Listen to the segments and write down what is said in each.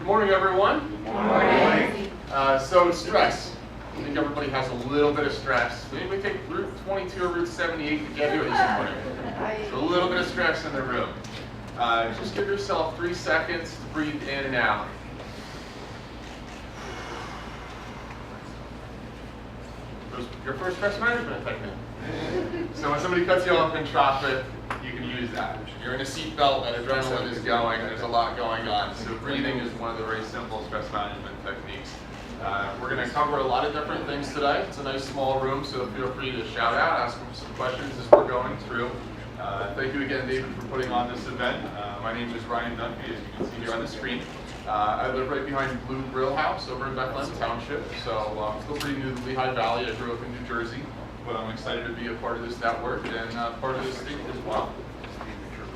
Good morning, everyone. Good morning. So stress. I think everybody has a little bit of stress. Did anybody take Route 22 or Route 78 to get here this morning? So a little bit of stress in the room. Just give yourself 3 seconds to breathe in and out. Your first stress management technique. So when somebody cuts you off in traffic, you can use that. You're in a seatbelt and adrenaline is going, there's a lot going on. So breathing is one of the very simple stress management techniques. We're going to cover a lot of different things today. It's a nice small room, so feel free to shout out, ask them some questions as we're going through. Thank you again, David, for putting on this event. My name is Ryan Dunphy, as you can see here on the screen. I live right behind Blue Grill House over in Bethlehem Township, so I'm still pretty new to the Lehigh Valley. I grew up in New Jersey, but I'm excited to be a part of this network and part of this state as well.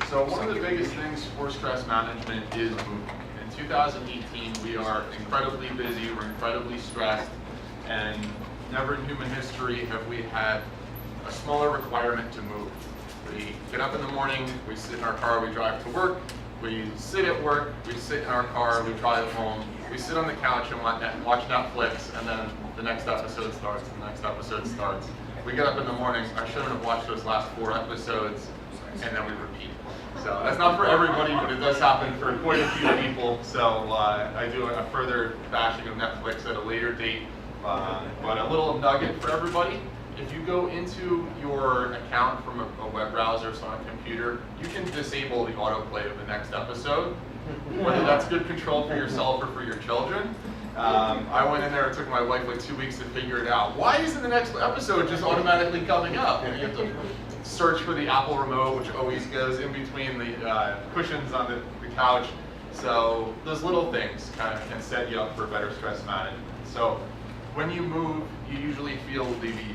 So one of the biggest things for stress management is movement. In 2018, we are incredibly busy, we're incredibly stressed, and never in human history have we had a smaller requirement to move. We get up in the morning, we sit in our car, we drive to work, we sit at work, we sit in our car, we drive home, we sit on the couch and watch Netflix, and then the next episode starts, and the next episode starts. We get up in the morning, I shouldn't have watched those last 4 episodes, and then we repeat. So that's not for everybody, but it does happen for quite a few people. So I do a further bashing of Netflix at a later date. But a little nugget for everybody. If you go into your account from a web browser, so on a computer, you can disable the autoplay of the next episode. Whether that's good control for yourself or for your children. I went in there, it took my wife like 2 weeks to figure it out. Why isn't the next episode just automatically coming up? And you have to search for the Apple remote, which always goes in between the cushions on the couch. So those little things kind of can set you up for better stress management. So when you move, you usually feel maybe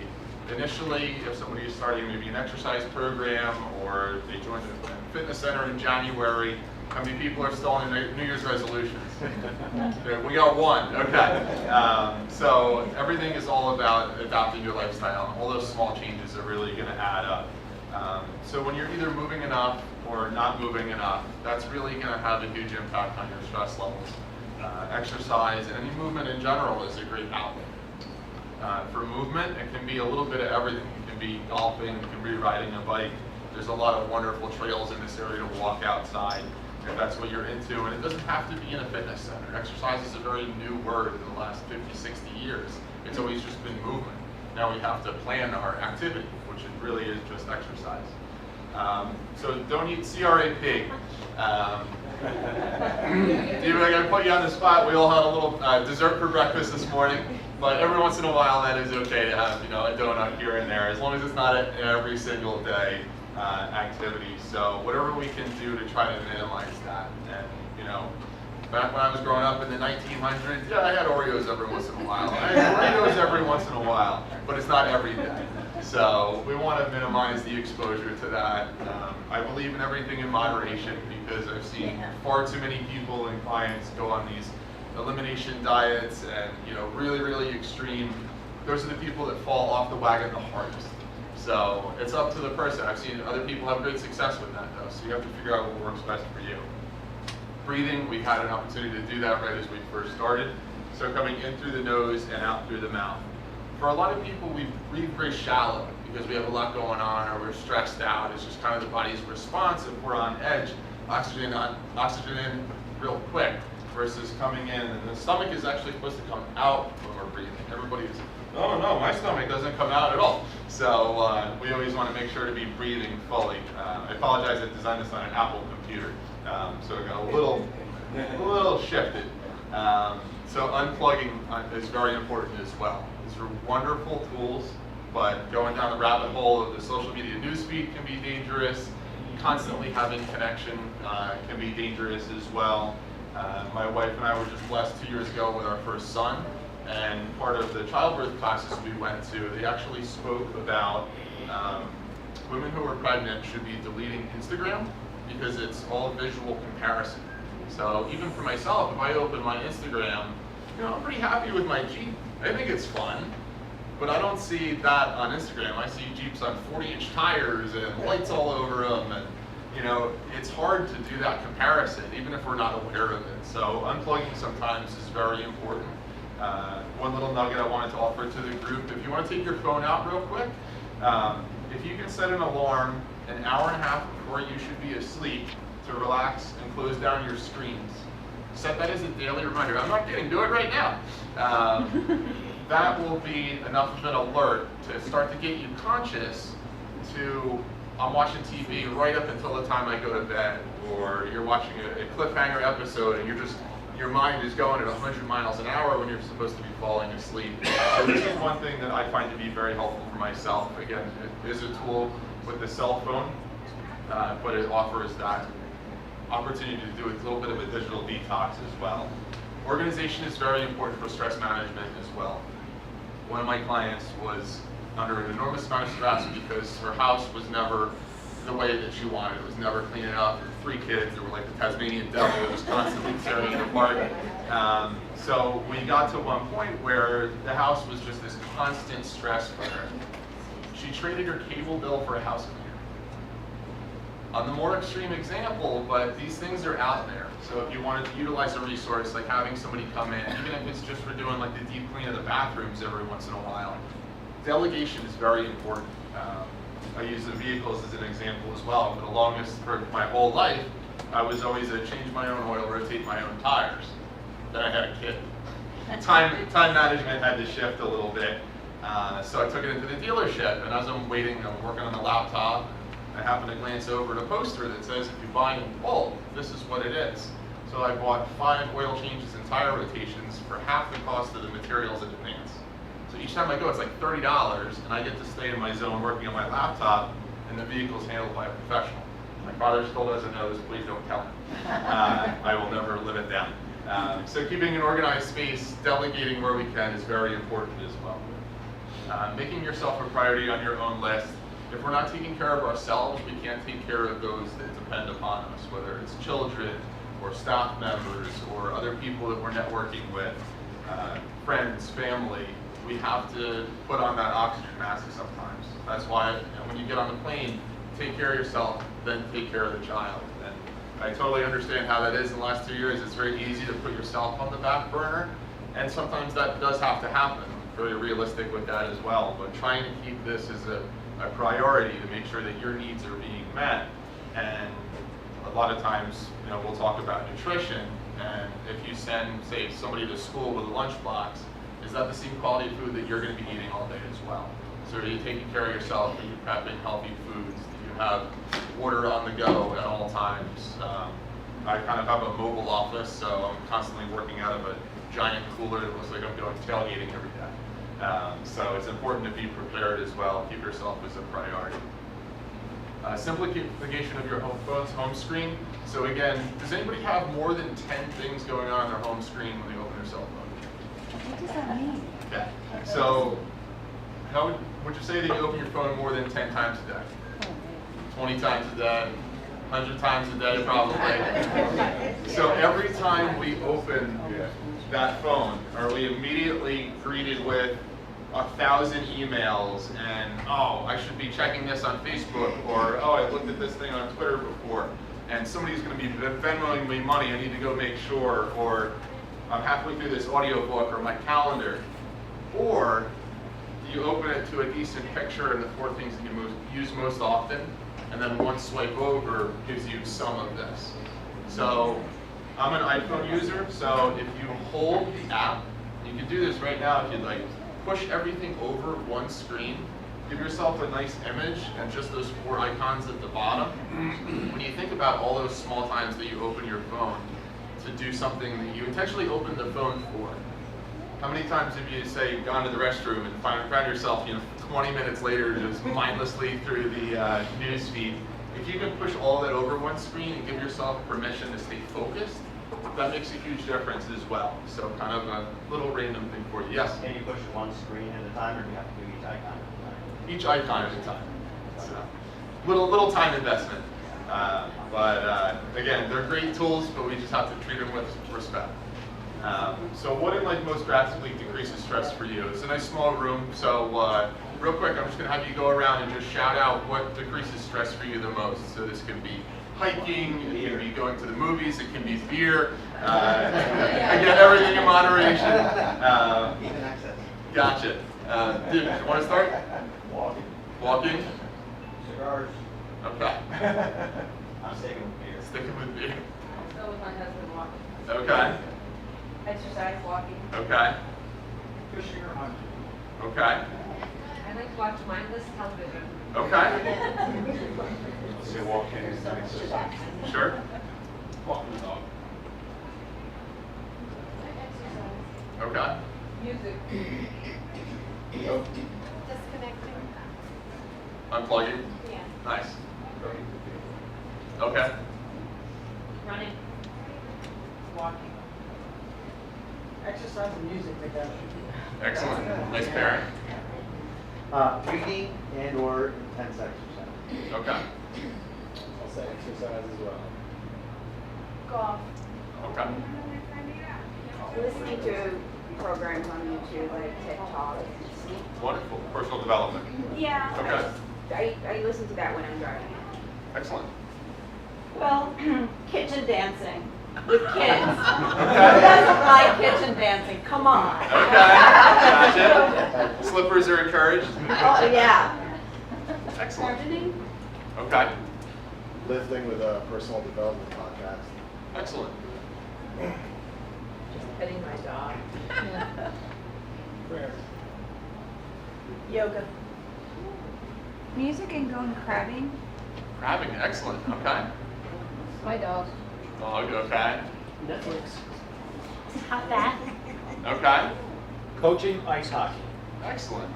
initially, if somebody is starting maybe an exercise program or they joined a fitness center in January, how many people are still on New Year's resolutions? We got one, okay. So everything is all about adopting your lifestyle. All those small changes are really going to add up. So when you're either moving enough or not moving enough, that's really going to have a huge impact on your stress levels. Exercise and any movement in general is a great outlet. For movement, it can be a little bit of everything. It can be golfing, it can be riding a bike. There's a lot of wonderful trails in this area to walk outside if that's what you're into, and it doesn't have to be in a fitness center. Exercise is a very new word in the last 50, 60 years. It's always just been movement. Now we have to plan our activity, which it really is just exercise. So don't eat CRAP. David, I gotta put you on the spot. We all had a little dessert for breakfast this morning, but every once in a while that is okay to have, a donut here and there, as long as it's not an every single day activity. So whatever we can do to try to minimize that. And back when I was growing up in the 1900s, yeah, I had Oreos every once in a while. I had Doritos every once in a while, but it's not every day. So we want to minimize the exposure to that. I believe in everything in moderation because I've seen far too many people and clients go on these elimination diets and really, really extreme. Those are the people that fall off the wagon the hardest. So it's up to the person. I've seen other people have great success with that though, so you have to figure out what works best for you. Breathing, we had an opportunity to do that right as we first started. So coming in through the nose and out through the mouth. For a lot of people, we breathe very shallow because we have a lot going on or we're stressed out. It's just kind of the body's response if we're on edge. Oxygen in real quick versus coming in. And the stomach is actually supposed to come out when we're breathing. Everybody is, oh no, my stomach doesn't come out at all. So we always want to make sure to be breathing fully. I apologize, I designed this on an Apple computer. So it got a little shifted. So unplugging is very important as well. These are wonderful tools, but going down the rabbit hole of the social media newsfeed can be dangerous. Constantly having connection can be dangerous as well. My wife and I were just blessed 2 years ago with our first son, and part of the childbirth classes we went to, they actually spoke about women who are pregnant should be deleting Instagram because it's all visual comparison. So even for myself, if I open my Instagram, I'm pretty happy with my Jeep. I think it's fun, but I don't see that on Instagram. I see Jeeps on 40-inch tires and lights all over them, and you know, it's hard to do that comparison, even if we're not aware of it. So unplugging sometimes is very important. One little nugget I wanted to offer to the group, if you want to take your phone out real quick, if you can set an alarm an hour and a half before you should be asleep to relax and close down your screens. Set that as a daily reminder. I'm not kidding, do it right now. That will be enough of an alert to start to get you conscious to, I'm watching TV right up until the time I go to bed, or you're watching a cliffhanger episode and your mind is going at 100 miles an hour when you're supposed to be falling asleep. So this is one thing that I find to be very helpful for myself. Again, it is a tool with the cell phone, but it offers that opportunity to do a little bit of a digital detox as well. Organization is very important for stress management as well. One of my clients was under an enormous amount of stress because her house was never the way that she wanted. It was never clean enough. There were 3 kids that were like the Tasmanian devil, just constantly tearing it apart. So we got to one point where the house was just this constant stress for her. She traded her cable bill for a house cleaner. On the more extreme example, but these things are out there. So if you wanted to utilize a resource like having somebody come in, even if it's just for doing like the deep clean of the bathrooms every once in a while, delegation is very important. I use the vehicles as an example as well. For the longest, for my whole life, I was always a change my own oil, rotate my own tires. Then I had a kid. Time management had to shift a little bit. So I took it into the dealership, and as I'm waiting, I'm working on the laptop, I happen to glance over at a poster that says, if you buy in bulk, this is what it is. So I bought 5 oil changes and tire rotations for half the cost of the materials in advance. So each time I go, it's like $30, and I get to stay in my zone working on my laptop, and the vehicle's handled by a professional. My father still doesn't know this, please don't tell him. I will never live it down. So keeping an organized space, delegating where we can is very important as well. Making yourself a priority on your own list. If we're not taking care of ourselves, we can't take care of those that depend upon us, whether it's children or staff members or other people that we're networking with, friends, family. We have to put on that oxygen mask sometimes. That's why when you get on the plane, take care of yourself, then take care of the child. And I totally understand how that is in the last 2 years. It's very easy to put yourself on the back burner, and sometimes that does have to happen. I'm very realistic with that as well, but trying to keep this as a priority to make sure that your needs are being met. And a lot of times, we'll talk about nutrition, and if you send, say, somebody to school with a lunchbox, is that the same quality of food that you're going to be eating all day as well? So are you taking care of yourself? Are you prepping healthy foods? Do you have water on the go at all times? I kind of have a mobile office, so I'm constantly working out of a giant cooler that looks like I'm going tailgating every day. So it's important to be prepared as well. Keep yourself as a priority. Simplification of your phone's home screen. So again, does anybody have more than 10 things going on their home screen when they open their cell phone? What does that mean? Okay. So how would you say that you open your phone more than 10 times a day? 20 times a day? 100 times a day probably. So every time we open that phone, are we immediately greeted with 1,000 emails and, oh, I should be checking this on Facebook, or, oh, I looked at this thing on Twitter before, and somebody's going to be Venmoing me money, I need to go make sure, or I'm halfway through this audiobook or my calendar. Or you open it to a decent picture and the 4 things that you use most often, and then one swipe over gives you some of this. So I'm an iPhone user, so if you hold the app, you can do this right now if you'd like, push everything over one screen, give yourself a nice image and just those 4 icons at the bottom. When you think about all those small times that you open your phone to do something that you intentionally opened the phone for, how many times have you, say, gone to the restroom and found yourself, 20 minutes later just mindlessly through the news feed? If you can push all that over one screen and give yourself permission to stay focused, that makes a huge difference as well. So kind of a little random thing for you. Yes? Can you push one screen at a time, or do you have to do each icon at a time? Each icon at a time. So, little time investment. But again, they're great tools, but we just have to treat them with respect. So what in life most drastically decreases stress for you? It's a nice small room, so real quick, I'm just going to have you go around and just shout out what decreases stress for you the most. So this could be hiking, it can be going to the movies, it can be beer. Again, everything in moderation. Even access. Gotcha. Dude, you want to start? Walking. Walking? Cigars. Okay. I'm sticking with beer. Sticking with beer. Let's go with my husband walking. Okay. Exercise, walking. Okay. Fishing or hunting. Okay. I like to watch mindless television. Okay. Say walking and exercise. Sure. Walking the dog. Okay. Music. Disconnecting. Unplugging. Yeah. Nice. Okay. Running. Walking. Exercise and music together. Excellent. Nice pairing. Reading and or intense exercise. Okay. I'll say exercise as well. Golf. Okay. Listening to programs on YouTube like TikTok. Wonderful. Personal development. Yeah. Okay. I listen to that when I'm driving. Excellent. Well, kitchen dancing with kids. Who Okay. doesn't like kitchen dancing? Come on. Okay. Gotcha. Slippers are encouraged. Oh, yeah. Excellent. Gardening? Okay. Lifting with a personal development podcast. Excellent. Just petting my dog. Prayer. Yoga. Music and going crabbing. Crabbing. Excellent. Okay. My dog. Dog. Okay. Netflix. Hot bath. Okay. Coaching ice hockey. Excellent.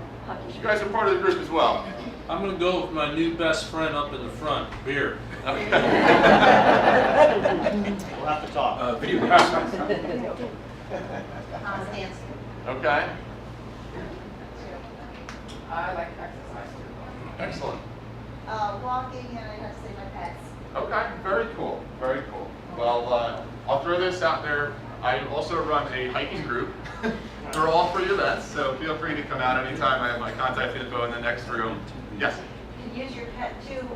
You guys are part of the group as well. I'm gonna go with my new best friend up in the front, beer. Okay. We'll have to talk. Video games. Dancing. Okay. I like exercise too. Excellent. Walking and I have to say my pets. Okay, very cool, very cool. Well, I'll throw this out there. I also run a hiking group. They're all free events, so feel free to come out anytime. I have my contact info in the next room. Yes? You use your pet too.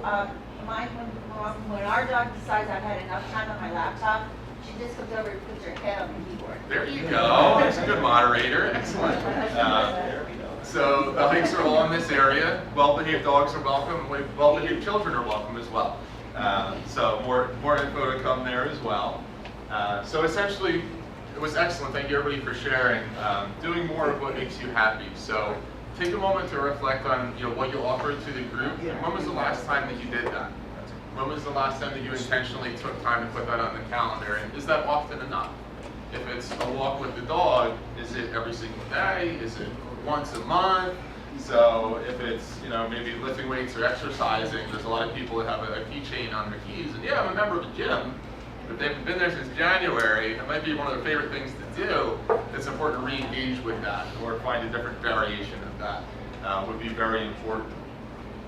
Mine, when our dog decides I've had enough time on my laptop, she just comes over and puts her head on the keyboard. There you go. That's a good moderator. Excellent. So the hikes are all in this area. Well-behaved dogs are welcome. Well-behaved children are welcome as well. So more info to come there as well. So essentially, it was excellent. Thank you everybody for sharing. Doing more of what makes you happy. So take a moment to reflect on what you offered to the group. When was the last time that you did that? When was the last time that you intentionally took time to put that on the calendar? And is that often enough? If it's a walk with the dog, is it every single day? Is it once a month? So if it's maybe lifting weights or exercising, there's a lot of people that have a keychain on their keys. And yeah, I'm a member of the gym. If they've been there since January, it might be one of their favorite things to do. It's important to re-engage with that or find a different variation of that would be very important.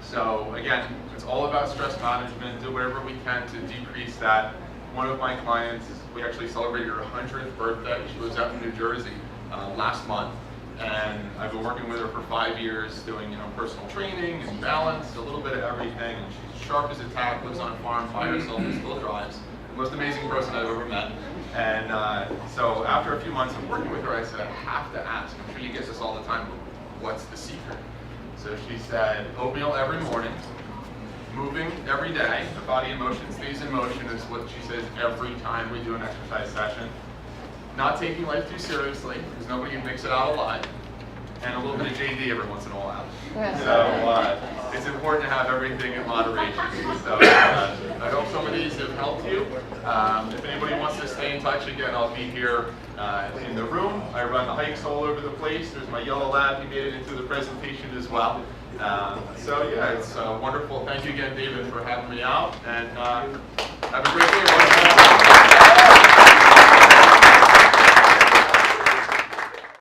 So again, it's all about stress management. Do whatever we can to decrease that. One of my clients, we actually celebrated her 100th birthday. She was out in New Jersey last month. And I've been working with her for 5 years doing personal training and balance, a little bit of everything. And she's sharp as a tack, lives on a farm by herself and still drives. The most amazing person I've ever met. And so after a few months of working with her, I said, I have to ask. I'm sure you get this all the time, but what's the secret? So she said, oatmeal every morning, moving every day. The body in motion stays in motion is what she says every time we do an exercise session. Not taking life too seriously, because nobody makes it out alive. And a little bit of JD every once in a while. So it's important to have everything in moderation. So I hope some of these have helped you. If anybody wants to stay in touch, again, I'll be here in the room. I run the hikes all over the place. There's my yellow lab. He made it into the presentation as well. So yeah, it's wonderful. Thank you again, David, for having me out. And have a great day.